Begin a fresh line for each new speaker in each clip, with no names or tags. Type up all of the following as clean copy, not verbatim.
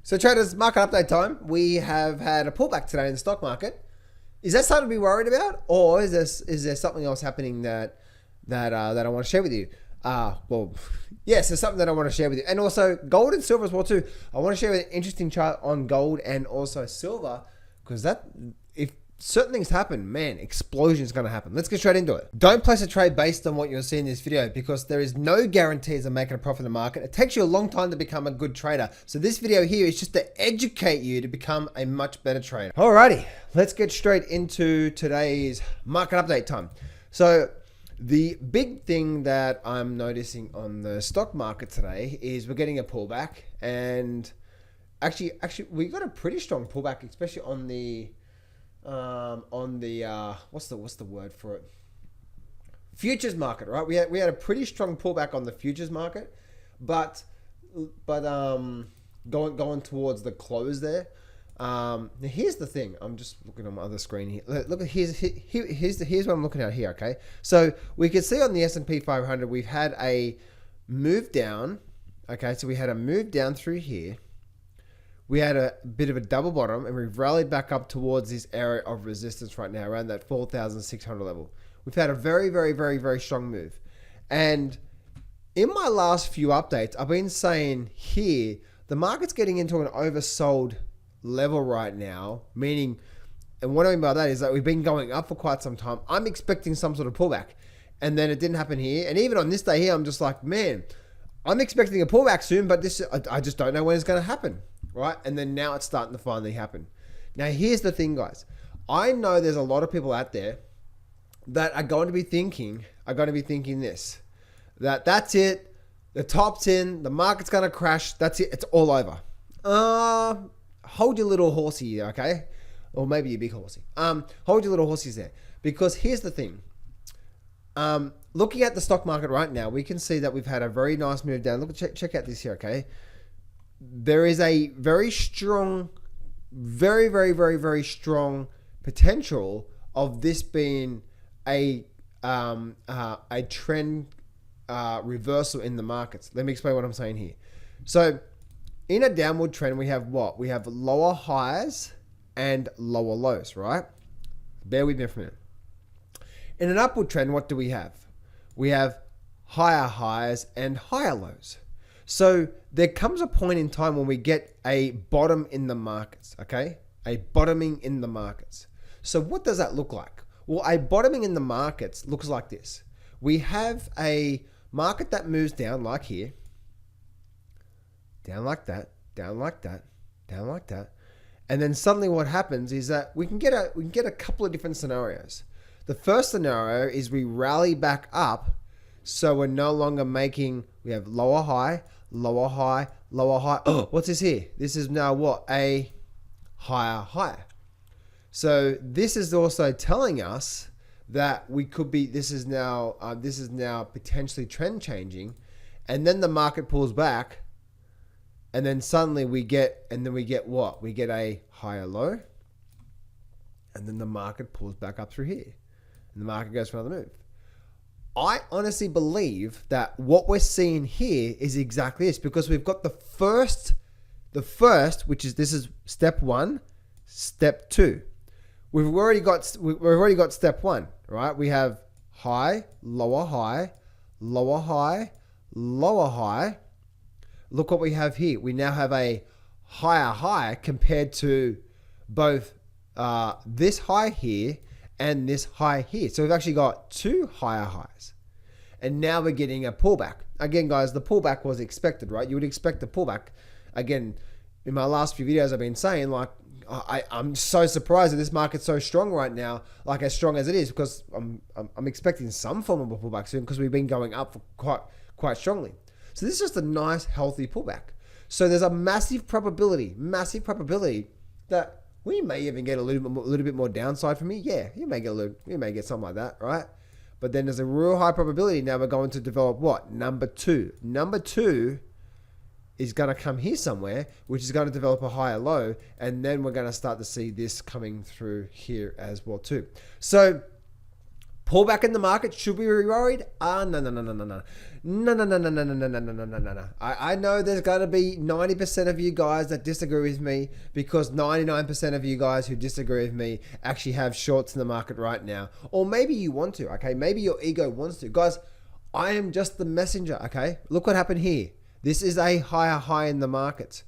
So traders, market update time. We have had a pullback today in the stock market. Is that something to be worried about, or is there something else happening that I want to share with you? Well, yes, there's something that I want to share with you, and also gold and silver as well too. I want to share an interesting chart on gold and also silver, because if certain things happen, man, explosion is going to happen. Let's get straight into it. Don't place a trade based on what you'll see in this video, because there is no guarantees of making a profit in the market. It takes you a long time to become a good trader. So this video here is just to educate you to become a much better trader. Alrighty, let's get straight into today's market update time. So the big thing that I'm noticing on the stock market today is we're getting a pullback, and actually we got a pretty strong pullback, especially on the what's the word for it? Futures market, right? We had a pretty strong pullback on the futures market, but going towards the close there. Now here's the thing. I'm just looking on my other screen here. Look, here's what I'm looking at here. Okay, so we can see on the S&P 500 we've had a move down. Okay, so we had a move down through here. We had a bit of a double bottom, and we've rallied back up towards this area of resistance right now, around that 4,600 level. We've had a very, very, very, very strong move. And in my last few updates, I've been saying here, the market's getting into an oversold level right now, meaning, and what I mean by that is that we've been going up for quite some time. I'm expecting some sort of pullback, and then it didn't happen here. And even on this day here, I'm just like, man, I'm expecting a pullback soon, but I just don't know when it's going to happen. Right? And then now it's starting to finally happen. Now, here's the thing, guys. I know there's a lot of people out there that are going to be thinking this, that's it. The top's in, the market's going to crash. That's it. It's all over. Hold your little horsey, okay? Or maybe your big horsey. Hold your little horsies there, because here's the thing. Looking at the stock market right now, we can see that we've had a very nice move down. Look, check out this here, okay? There is a very strong, very, very, very, very strong potential of this being a trend reversal in the markets. Let me explain what I'm saying here. So in a downward trend, we have what? We have lower highs and lower lows, right? Bear with me for a minute. In an upward trend, what do we have? We have higher highs and higher lows. So there comes a point in time when we get a bottom in the markets, okay? A bottoming in the markets. So what does that look like? Well, a bottoming in the markets looks like this. We have a market that moves down like here, down like that, down like that, down like that. And then suddenly what happens is that we can get a couple of different scenarios. The first scenario is we rally back up, so we're no longer we have lower high, lower high, lower high. Oh, what's this here? This is now what? A higher high. So this is also telling us that we could be, this is now potentially trend changing. And then the market pulls back, and then suddenly we get what? We get a higher low, and then the market pulls back up through here, and the market goes for another move. I honestly believe that what we're seeing here is exactly this, because we've got the first, which is, this is step one, step two. We've already got step one, right? We have high, lower high, lower high, lower high. Look what we have here. We now have a higher high compared to both this high here and this high here. So we've actually got two higher highs. And now we're getting a pullback. Again, guys, the pullback was expected, right? You would expect a pullback. Again, in my last few videos, I've been saying, like, I'm so surprised that this market's so strong right now, like as strong as it is, because I'm expecting some form of a pullback soon, because we've been going up for quite strongly. So this is just a nice, healthy pullback. So there's a massive probability that we may even get a little bit more downside from me. Yeah, you may get something like that, right? But then there's a real high probability now we're going to develop what? Number two. Number two is going to come here somewhere, which is going to develop a higher low, and then we're going to start to see this coming through here as well too. So Pullback in the market, should we be worried? No. I know there's going to be 90% of you guys that disagree with me, because 99% of you guys who disagree with me actually have shorts in the market right now. Or maybe you want to, okay? Maybe your ego wants to. Guys, I am just the messenger, okay? Look what happened here. This is a higher high in the markets.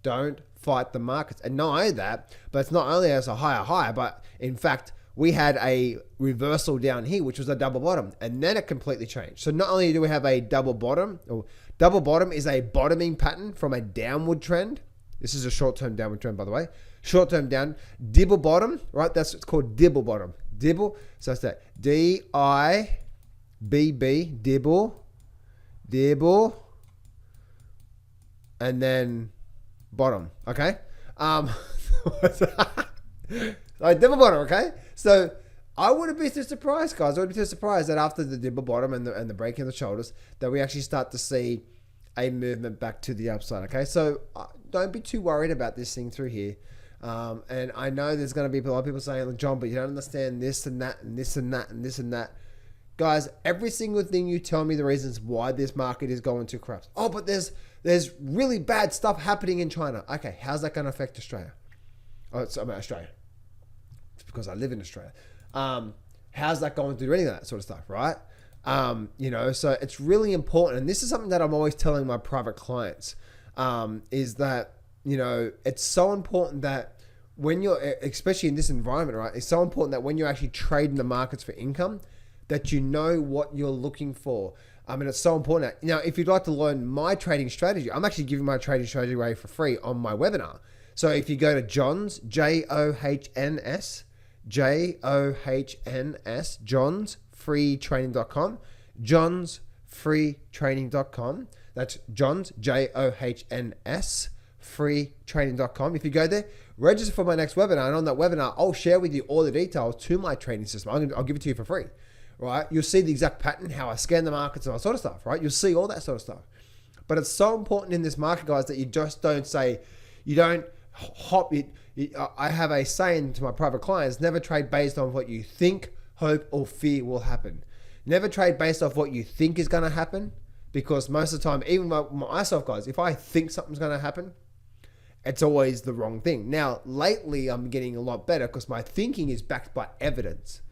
Don't fight the markets. And not only that, but it's not only as a higher high, but in fact, we had a reversal down here, which was a double bottom, and then it completely changed. So not only do we have a double bottom, or double bottom is a bottoming pattern from a downward trend. This is a short-term downward trend, by the way. Short-term down, dibble bottom, right? That's what's called dibble bottom. Dibble, so it's that D-I-B-B, dibble, and then bottom, okay? Like dibble bottom, okay? So I wouldn't be too surprised, guys. I wouldn't be too surprised that after the dibble bottom and the breaking of the shoulders, that we actually start to see a movement back to the upside, okay? So don't be too worried about this thing through here. And I know there's going to be a lot of people saying, John, but you don't understand this and that and this and that and this and that. Guys, every single thing you tell me the reasons why this market is going to collapse. Oh, but there's really bad stuff happening in China. Okay, how's that going to affect Australia? Oh, I'm Australia. It's because I live in Australia. How's that going to do any of that sort of stuff, right? So it's really important. And this is something that I'm always telling my private clients, is that, it's so important that when you're, especially in this environment, right? It's so important that when you're actually trading the markets for income, that you know what you're looking for. It's so important. Now, if you'd like to learn my trading strategy, I'm actually giving my trading strategy away for free on my webinar. So if you go to Johns, Johns, johnsfreetraining.com, johnsfreetraining.com. That's Johns, Johns, freetraining.com. If you go there, register for my next webinar, and on that webinar, I'll share with you all the details to my trading system. I'll give it to you for free, right? You'll see the exact pattern, how I scan the markets and all that sort of stuff, right? You'll see all that sort of stuff. But it's so important in this market, guys, that you just don't say, you don't hop it. I have a saying to my private clients: never trade based on what you think, hope, or fear will happen. Never trade based off what you think is going to happen, because most of the time, even myself, guys, if I think something's going to happen, it's always the wrong thing. Now, lately, I'm getting a lot better because my thinking is backed by evidence.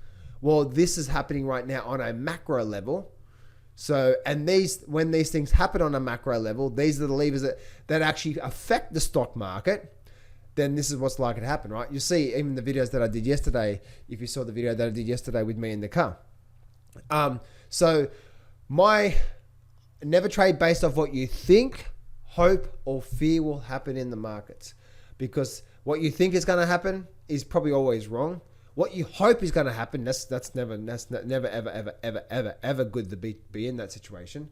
Well, this is happening right now on a macro level. So, and when these things happen on a macro level, these are the levers that actually affect the stock market. Then this is what's likely to happen, right? You see, even the videos that I did yesterday, if you saw the video that I did yesterday with me in the car. So my never trade based off what you think, hope, or fear will happen in the markets, because what you think is going to happen is probably always wrong. What you hope is going to happen, that's never ever good to be in that situation.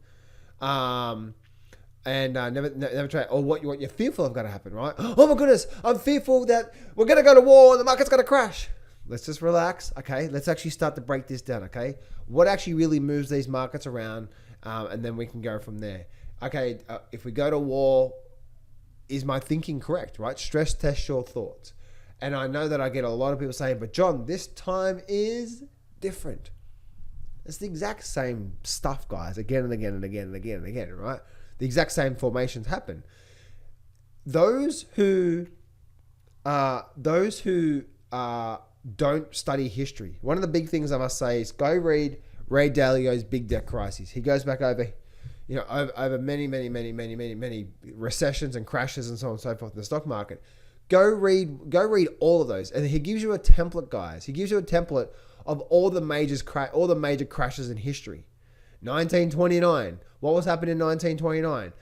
Never try, or what you're fearful of going to happen, right? Oh my goodness, I'm fearful that we're going to go to war and the market's going to crash. Let's just relax, okay? Let's actually start to break this down, okay? What actually really moves these markets around, and then we can go from there. Okay, if we go to war, is my thinking correct, right? Stress test your thoughts. And I know that I get a lot of people saying, but John, this time is different. It's the exact same stuff, guys, again and again and again and again and again, right? The exact same formations happen. Those who don't study history. One of the big things I must say is go read Ray Dalio's Big Debt Crisis. He goes back over, over many recessions and crashes and so on and so forth in the stock market. Go read all of those, and he gives you a template, guys. He gives you a template of all the major crashes in history. 1929. What was happening in 1929?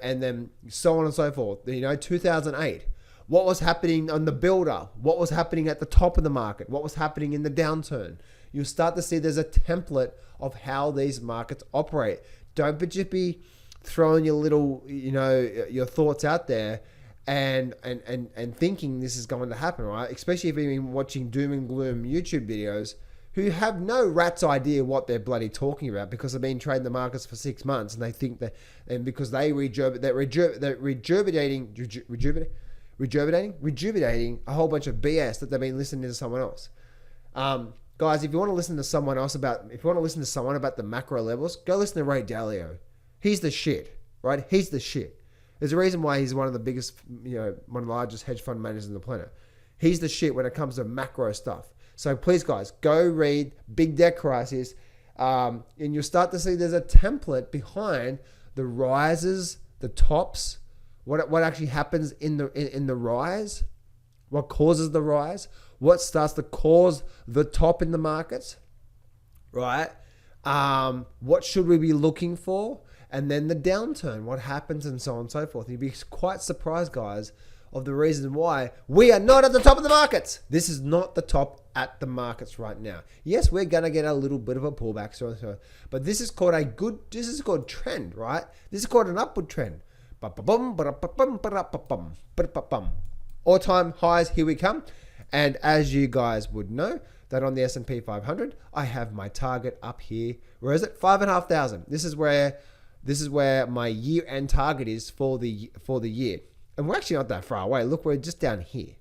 And then so on and so forth. 2008. What was happening on the build-up? What was happening at the top of the market? What was happening in the downturn? You'll start to see there's a template of how these markets operate. Don't just be throwing your little, your thoughts out there and thinking this is going to happen, right? Especially if you've been watching doom and gloom YouTube videos who have no rat's idea what they're bloody talking about, because they've been trading the markets for 6 months and they think that, and because they're rejuvenating a whole bunch of BS that they've been listening to someone else. guys, if you want to listen to someone about the macro levels, go listen to Ray Dalio. He's the shit, right? He's the shit. There's a reason why he's one of the biggest, one of the largest hedge fund managers on the planet. He's the shit when it comes to macro stuff. So please, guys, go read Big Debt Crisis, and you'll start to see there's a template behind the rises, the tops, what actually happens in the rise, what causes the rise, what starts to cause the top in the markets, right? What should we be looking for? And then the downturn, what happens, and so on and so forth. You'd be quite surprised, guys, of the reason why we are not at the top of the markets. This is not the top at the markets right now. Yes, we're going to get a little bit of a pullback, but this is called trend, right? This is called an upward trend. All-time highs, here we come. And as you guys would know, that on the S&P 500, I have my target up here. Where is it? 5,500. This is where my year-end target is for the year. And we're actually not that far away. Look, we're just down here,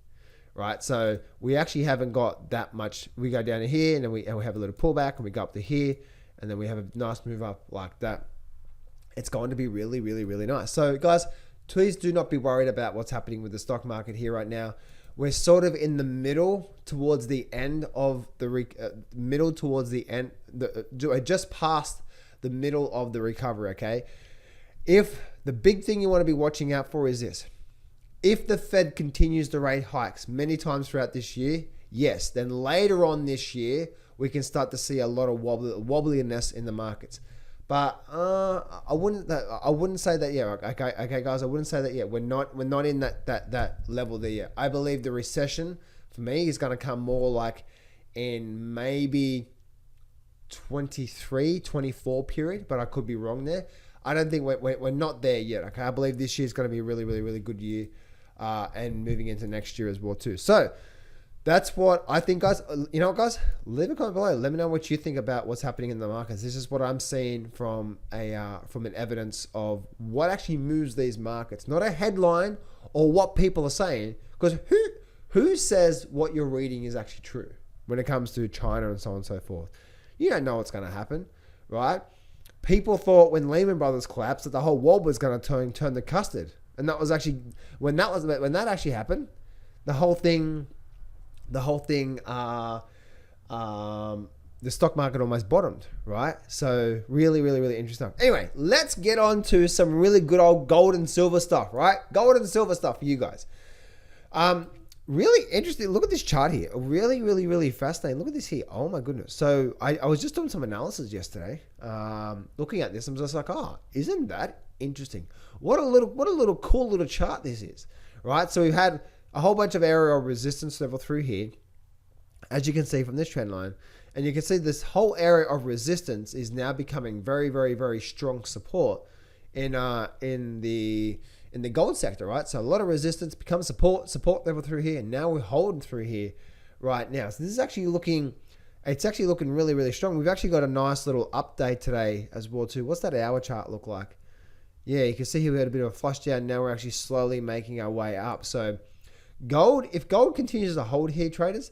right? So we actually haven't got that much. We go down to here, and then we have a little pullback, and we go up to here, and then we have a nice move up like that. It's going to be really, really, really nice. So guys, please do not be worried about what's happening with the stock market here right now. We're sort of in the middle towards the end of the just past the middle of the recovery, okay? If the big thing you want to be watching out for is this. If the Fed continues the rate hikes many times throughout this year, yes, then later on this year, we can start to see a lot of wobbliness in the markets. But I wouldn't say that yet. Okay, guys, I wouldn't say that yet. We're not in that level there yet. I believe the recession for me is going to come more like in maybe 23, 24 period, but I could be wrong there. I don't think we're not there yet. Okay, I believe this year is going to be a really, really, really good year, and moving into next year as well too. So that's what I think, guys. You know what, guys? Leave a comment below. Let me know what you think about what's happening in the markets. This is what I'm seeing from an evidence of what actually moves these markets, not a headline or what people are saying. Because who says what you're reading is actually true when it comes to China and so on and so forth? You don't know what's going to happen, right? People thought when Lehman Brothers collapsed that the whole world was going to turn to custard, and that was actually when that actually happened. The stock market almost bottomed, right? So really, really, really interesting. Anyway, let's get on to some really good old gold and silver stuff, right? Gold and silver stuff for you guys. Really interesting. Look at this chart here. Really, really, really fascinating. Look at this here. Oh my goodness. So I was just doing some analysis yesterday, looking at this. I'm just like, oh, isn't that interesting? What a little cool little chart this is, right? So we've had a whole bunch of area of resistance level through here, as you can see from this trend line. And you can see this whole area of resistance is now becoming very, very, very strong support in the gold sector, right? So a lot of resistance becomes support level through here, and now we're holding through here right now. So this is actually looking really, really strong. We've actually got a nice little update today as well too. What's that hour chart look like? Yeah, you can see here we had a bit of a flush down. Now we're actually slowly making our way up. So gold, if gold continues to hold here, traders,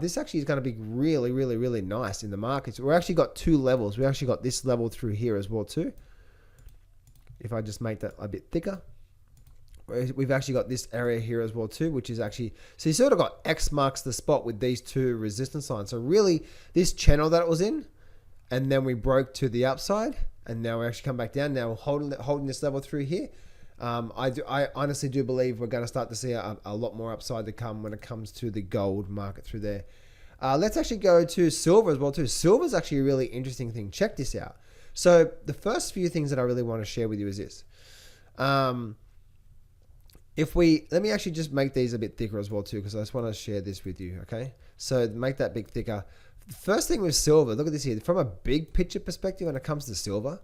this actually is going to be really, really, really nice in the markets. We've actually got two levels. We actually got this level through here as well too. If I just make that a bit thicker, we've actually got this area here as well too, which is actually, so you sort of got X marks the spot with these two resistance lines. So really this channel that it was in, and then we broke to the upside, and now we actually come back down. Now we're holding this level through here. I honestly do believe we're going to start to see a lot more upside to come when it comes to the gold market through there. Let's actually go to silver as well too. Silver is actually a really interesting thing. Check this out. So the first few things that I really want to share with you is this. Let me actually just make these a bit thicker as well too, because I just want to share this with you. Okay, so make that bit thicker. First thing with silver, look at this here. From a big picture perspective, when it comes to silver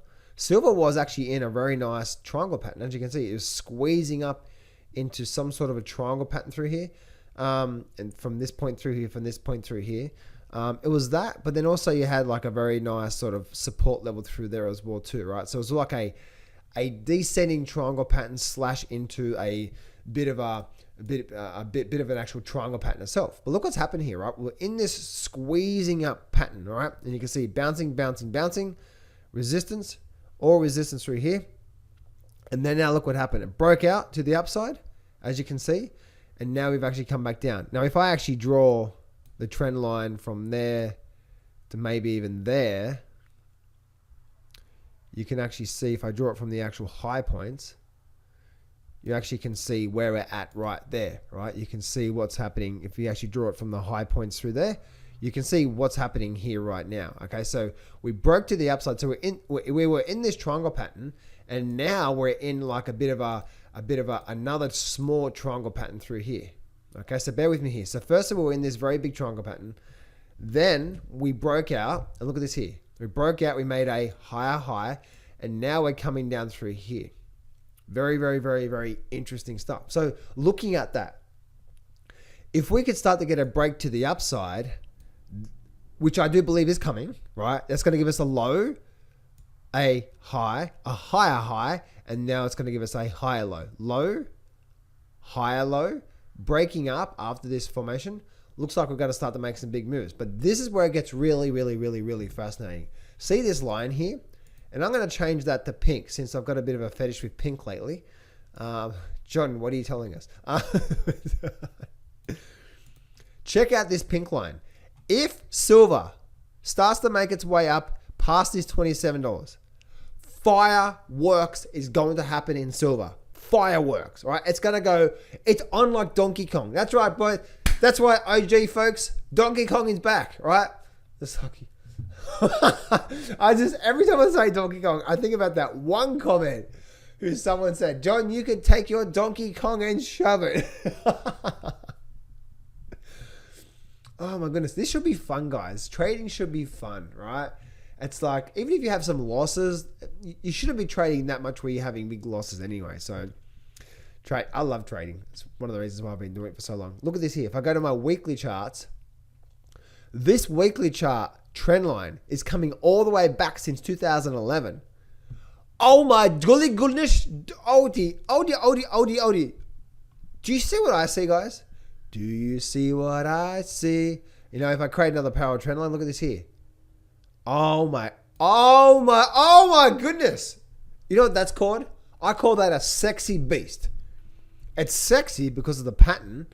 was actually in a very nice triangle pattern. As you can see, it was squeezing up into some sort of a triangle pattern through here, and from this point through here, from this point through here. It was that, but then also you had like a very nice sort of support level through there as well too, right? So it was like a descending triangle pattern slash into a bit of a bit of an actual triangle pattern itself. But look what's happened here, right? We're in this squeezing up pattern, right? And you can see bouncing, resistance, or resistance through here. And then now look what happened. It broke out to the upside, as you can see. And now we've actually come back down. Now, if I actually draw the trend line from there to maybe even there, you can actually see, if I draw it from the actual high points, you actually can see where we're at right there, right? You can see what's happening. If you actually draw it from the high points through there, you can see what's happening here right now. Okay, so we broke to the upside. So we were in this triangle pattern, and now we're in like a bit of another small triangle pattern through here. Okay, so bear with me here. So first of all, we're in this very big triangle pattern. Then we broke out, and look at this here. We broke out, we made a higher high, and now we're coming down through here. Very, very, very, very interesting stuff. So looking at that, if we could start to get a break to the upside, which I do believe is coming, right? That's going to give us a low, a high, a higher high, and now it's going to give us a higher low. Low, higher low, breaking up after this formation. Looks like we've got to start to make some big moves. But this is where it gets really, really, really, really fascinating. See this line here? And I'm going to change that to pink since I've got a bit of a fetish with pink lately. John, what are you telling us? Check out this pink line. If silver starts to make its way up past this $27, fireworks is going to happen in silver. Fireworks, right? It's going to go, it's on like Donkey Kong. That's right, boy. That's why, OG folks, Donkey Kong is back, right? Every time I say Donkey Kong, I think about that one comment who someone said, John, you could take your Donkey Kong and shove it. Oh my goodness, this should be fun, guys. Trading should be fun, right? It's like, even if you have some losses, you shouldn't be trading that much where you're having big losses anyway. So I love trading. It's one of the reasons why I've been doing it for so long. Look at this here. If I go to my weekly charts, this weekly chart trend line is coming all the way back since 2011. Oh my golly goodness. Odie. Do you see what I see, guys? Do you see what I see? You know, if I create another parallel trend line, look at this here. Oh my goodness. You know what that's called? I call that a sexy beast. It's sexy because of the pattern.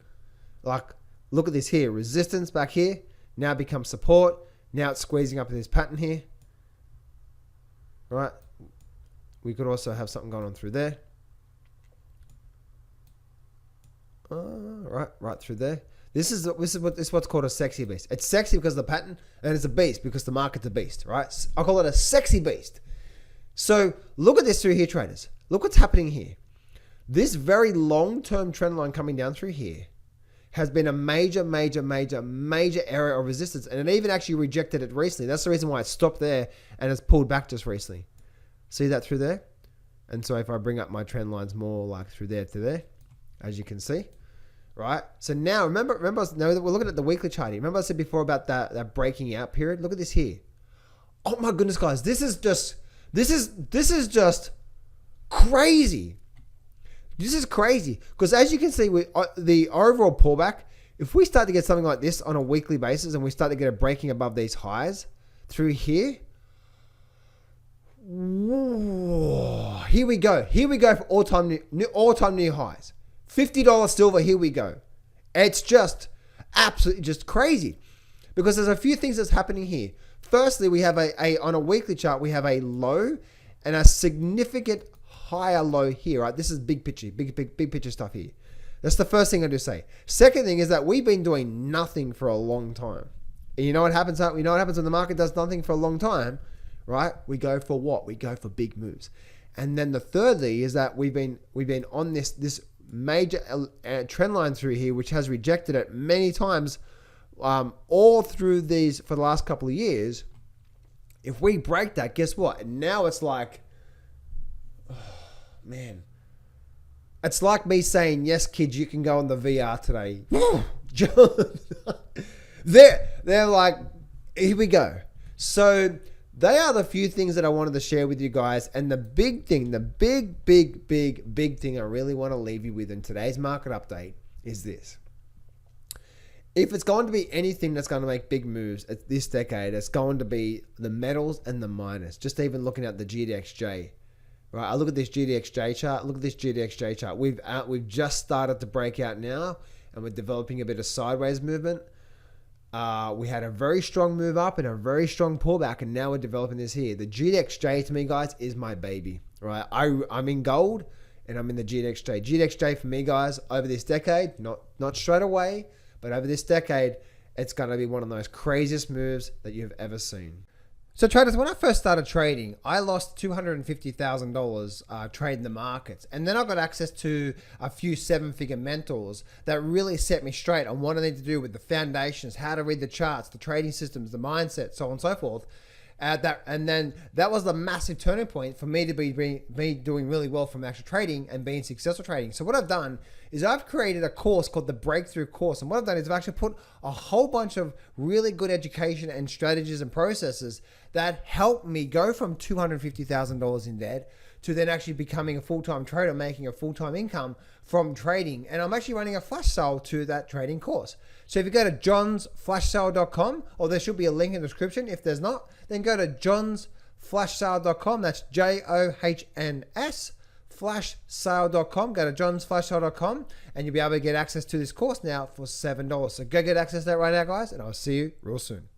Like, look at this here. Resistance back here. Now becomes support. Now it's squeezing up in this pattern here. Right? We could also have something going on through there. Right through there. This is what's called a sexy beast. It's sexy because of the pattern, and it's a beast because the market's a beast, right? I call it a sexy beast. So look at this through here, traders. Look what's happening here. This very long-term trend line coming down through here has been a major area of resistance, and it even actually rejected it recently. That's the reason why it stopped there and it's pulled back just recently. See that through there? And so if I bring up my trend lines more like through there to there, as you can see, right? So now remember, we're looking at the weekly chart here. Remember I said before about that breaking out period? Look at this here. Oh my goodness, guys, this is just crazy. This is crazy because as you can see with the overall pullback, if we start to get something like this on a weekly basis and we start to get a breaking above these highs through here, whoa, here we go for all-time new highs. $50 silver, here we go. It's just absolutely just crazy because there's a few things that's happening here. Firstly, we have on a weekly chart, we have a low and a significant higher low here, right? This is big picture stuff here. That's the first thing I do say. Second thing is that we've been doing nothing for a long time. And you know what happens? You know what happens when the market does nothing for a long time, right? We go for what? We go for big moves. And then the thirdly is that we've been on this major trend line through here, which has rejected it many times, all through these for the last couple of years. If we break that, guess what? Now it's like, oh, man, it's like me saying, yes, kids, you can go on the VR today. They're like, here we go. So they are the few things that I wanted to share with you guys. And the big thing, the big thing I really want to leave you with in today's market update is this. If it's going to be anything that's going to make big moves at this decade, it's going to be the metals and the miners. Just even looking at the GDXJ, right? I look at this GDXJ chart. Look at this GDXJ chart. We've just started to break out now, and we're developing a bit of sideways movement. We had a very strong move up and a very strong pullback, and now we're developing this here. The GDXJ to me, guys, is my baby, right? I'm in gold, and I'm in the GDXJ. GDXJ for me, guys, over this decade, not straight away, but over this decade, it's going to be one of the most craziest moves that you've ever seen. So traders, when I first started trading, I lost $250,000 trading the markets. And then I got access to a few seven-figure mentors that really set me straight on what I need to do with the foundations, how to read the charts, the trading systems, the mindset, so on and so forth. And then that was the massive turning point for me to be doing really well from actual trading and being successful trading. So what I've done is I've created a course called the Breakthrough Course. And what I've done is I've actually put a whole bunch of really good education and strategies and processes that help me go from $250,000 in debt to then actually becoming a full-time trader, making a full-time income from trading. And I'm actually running a flash sale to that trading course. So if you go to johnsflashsale.com, or there should be a link in the description. If there's not, then go to johnsflashsale.com. That's JOHNS flashsale.com. Go to johnsflashsale.com and you'll be able to get access to this course now for $7. So go get access to that right now, guys, and I'll see you real soon.